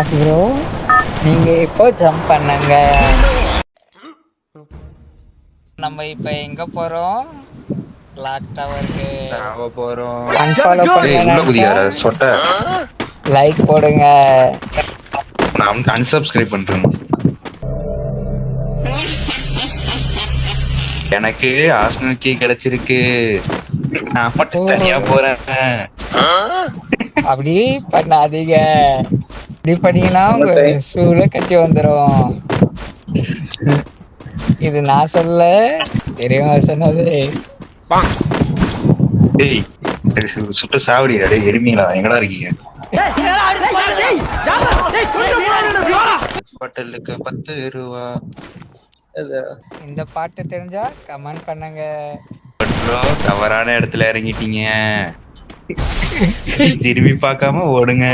Bro நீங்க இப்போ jump பண்ணுங்க. நம்ம இப்ப எங்க போறோம்? கிளாக் டவருக்கு போறோம். அன்ஃபாலோ உள்ள குதிக்காத சொட்ட. லைக் போடுங்க. நான் அன்சப்ஸ்கிரைப் பண்றேன். எனக்கு ஆர்சனல் கீ கிடைச்சிருக்கு. நான் மட்டும் தனியா போறேன். அப்படி பண்ணாதீங்க. இப்படி பண்ணீங்கன்னா உங்க ஷூல கட்டி வந்துரும். இது நான் சொல்ல தெரியுமா சொன்னது. டேய் சுட்டு சாவடிடா. டேய் எருமையா எங்கடா இருக்கீங்க? ஹோட்டலுக்கு 10 ரூபா. இந்த பாட்டு தெரிஞ்சா கமெண்ட் பண்ணுங்க. தவறான இடத்துல இறங்கிட்டீங்க. திரும்பி பார்க்காம ஓடுங்க.